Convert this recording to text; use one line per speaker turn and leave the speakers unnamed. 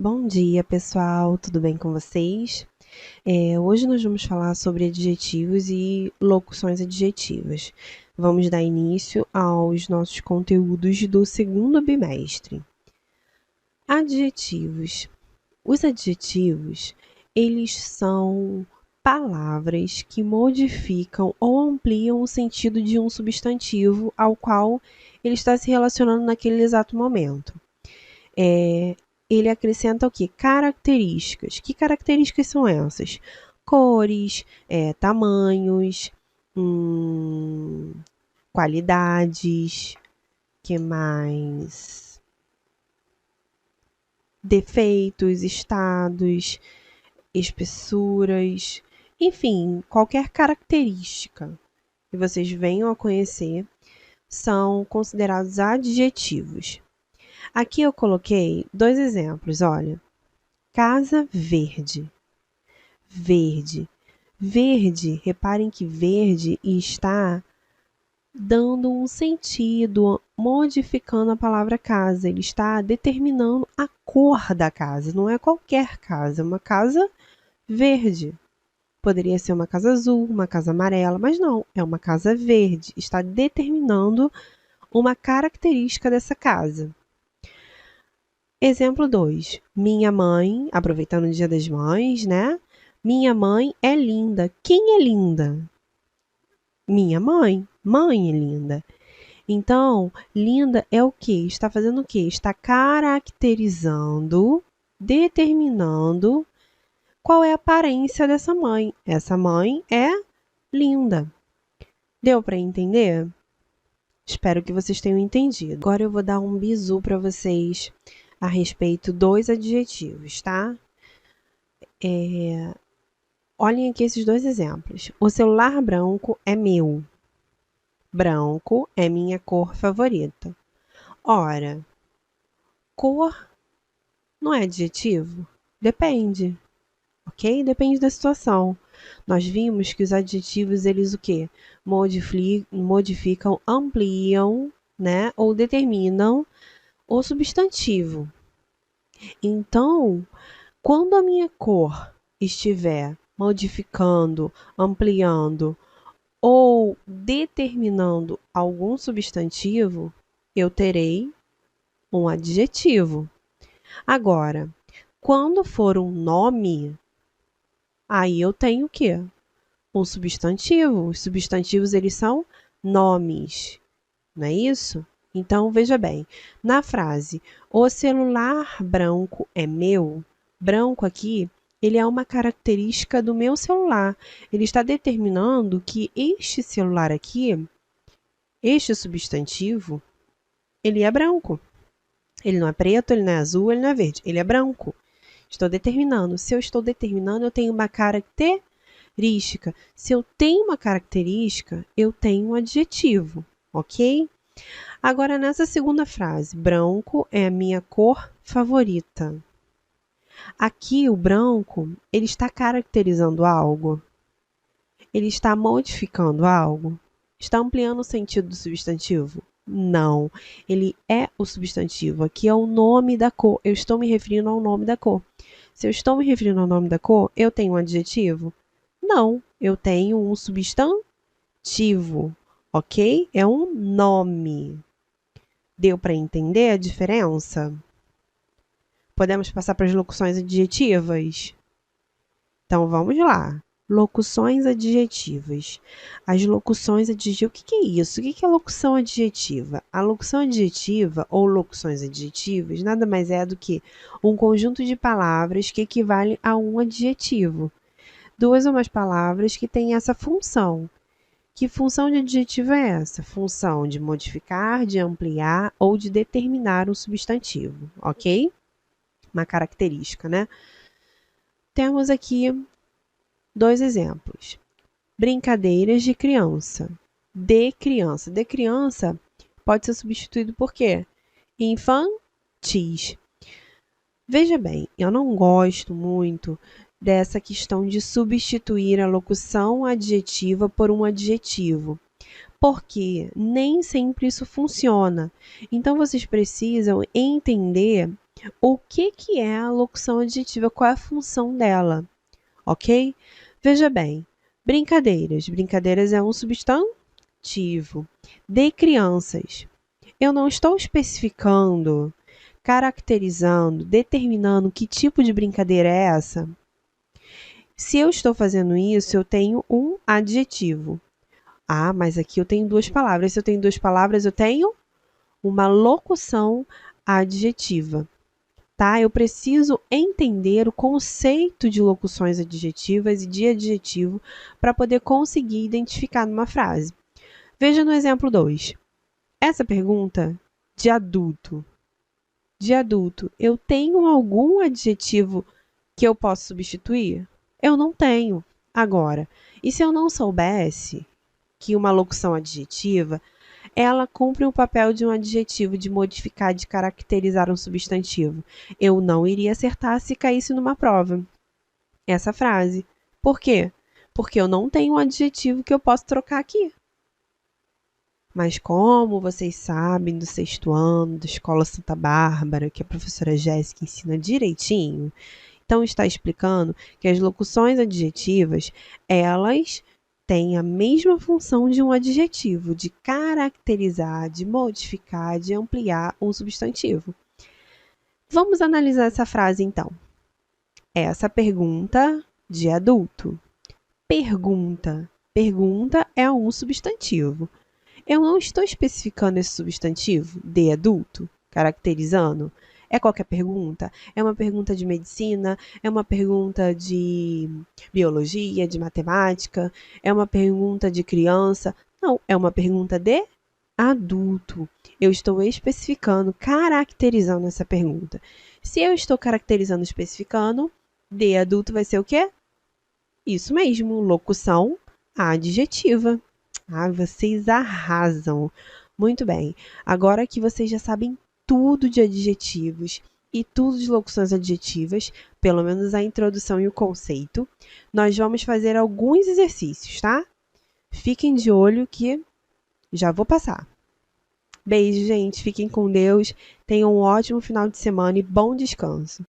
Bom dia, pessoal, tudo bem com vocês? Hoje nós vamos falar sobre adjetivos e locuções adjetivas. Vamos dar início aos nossos conteúdos do segundo bimestre. Adjetivos. Os adjetivos, eles são palavras que modificam ou ampliam o sentido de um substantivo ao qual ele está se relacionando naquele exato momento. Ele acrescenta o quê? Características. Que características são essas? Cores, tamanhos, qualidades, que mais? Defeitos, estados, espessuras, enfim, qualquer característica que vocês venham a conhecer são considerados adjetivos. Aqui eu coloquei 2 exemplos, olha. Casa verde. Verde. Verde, reparem que verde está dando um sentido, modificando a palavra casa. Ele está determinando a cor da casa. Não é qualquer casa, é uma casa verde. Poderia ser uma casa azul, uma casa amarela, mas não, é uma casa verde. Está determinando uma característica dessa casa. Exemplo 2. Minha mãe, aproveitando o Dia das Mães, né? Minha mãe é linda. Quem é linda? Minha mãe. Mãe é linda. Então, linda é o quê? Está fazendo o quê? Está caracterizando, determinando qual é a aparência dessa mãe. Essa mãe é linda. Deu para entender? Espero que vocês tenham entendido. Agora eu vou dar um bizu para vocês a respeito dos adjetivos, tá? Olhem aqui esses 2 exemplos. O celular branco é meu. Branco é minha cor favorita. Ora, cor não é adjetivo? Depende, ok? Depende da situação. Nós vimos que os adjetivos, eles o quê? Modificam, ampliam, né? Ou determinam o substantivo. Então, quando a minha cor estiver modificando, ampliando ou determinando algum substantivo, eu terei um adjetivo. Agora, quando for um nome, aí eu tenho o quê? Um substantivo. Os substantivos, eles são nomes, não é isso? Então, veja bem, na frase, o celular branco é meu, branco aqui, ele é uma característica do meu celular. Ele está determinando que este celular aqui, este substantivo, ele é branco. Ele não é preto, ele não é azul, ele não é verde, ele é branco. Estou determinando. Se eu estou determinando, eu tenho uma característica. Se eu tenho uma característica, eu tenho um adjetivo, ok? Agora, nessa segunda frase, branco é a minha cor favorita. Aqui, o branco, ele está caracterizando algo? Ele está modificando algo? Está ampliando o sentido do substantivo? Não, ele é o substantivo. Aqui é o nome da cor. Eu estou me referindo ao nome da cor. Se eu estou me referindo ao nome da cor, eu tenho um adjetivo? Não, eu tenho um substantivo, ok? É um nome. Deu para entender a diferença? Podemos passar para as locuções adjetivas? Então, vamos lá. Locuções adjetivas. As locuções adjetivas, o que é isso? O que é locução adjetiva? A locução adjetiva ou locuções adjetivas nada mais é do que um conjunto de palavras que equivale a um adjetivo. 2 ou mais palavras que têm essa função. Que função de adjetivo é essa? Função de modificar, de ampliar ou de determinar um substantivo, ok? Uma característica, né? Temos aqui 2 exemplos. Brincadeiras de criança. De criança. De criança pode ser substituído por quê? Infantis. Veja bem, eu não gosto muito dessa questão de substituir a locução adjetiva por um adjetivo, porque nem sempre isso funciona. Então, vocês precisam entender O que é a locução adjetiva? Qual é a função dela? Ok? Veja bem, brincadeiras. Brincadeiras é um substantivo. De crianças. Eu não estou especificando, caracterizando, determinando que tipo de brincadeira é essa. Se eu estou fazendo isso, eu tenho um adjetivo. Ah, mas aqui eu tenho duas palavras. Se eu tenho duas palavras, eu tenho uma locução adjetiva. Tá? Eu preciso entender o conceito de locuções adjetivas e de adjetivo para poder conseguir identificar numa frase. Veja no exemplo 2. Essa pergunta de adulto. De adulto, eu tenho algum adjetivo que eu posso substituir? Eu não tenho. Agora, e se eu não soubesse que uma locução adjetiva, ela cumpre o papel de um adjetivo, de modificar, de caracterizar um substantivo? Eu não iria acertar se caísse numa prova essa frase. Por quê? Porque eu não tenho um adjetivo que eu possa trocar aqui. Mas como vocês sabem do sexto ano, da Escola Santa Bárbara, que a professora Jéssica ensina direitinho, então está explicando que as locuções adjetivas, elas têm a mesma função de um adjetivo, de caracterizar, de modificar, de ampliar um substantivo. Vamos analisar essa frase então. Essa pergunta de adulto. Pergunta. Pergunta é um substantivo. Eu não estou especificando esse substantivo de adulto, caracterizando. É qualquer pergunta? É uma pergunta de medicina? É uma pergunta de biologia, de matemática? É uma pergunta de criança? Não, é uma pergunta de adulto. Eu estou especificando, caracterizando essa pergunta. Se eu estou caracterizando, especificando, de adulto vai ser o quê? Isso mesmo, locução adjetiva. Ah, vocês arrasam. Muito bem. Agora que vocês já sabem tudo de adjetivos e tudo de locuções adjetivas, pelo menos a introdução e o conceito, nós vamos fazer alguns exercícios, tá? Fiquem de olho que já vou passar. Beijo, gente. Fiquem com Deus. Tenham um ótimo final de semana e bom descanso.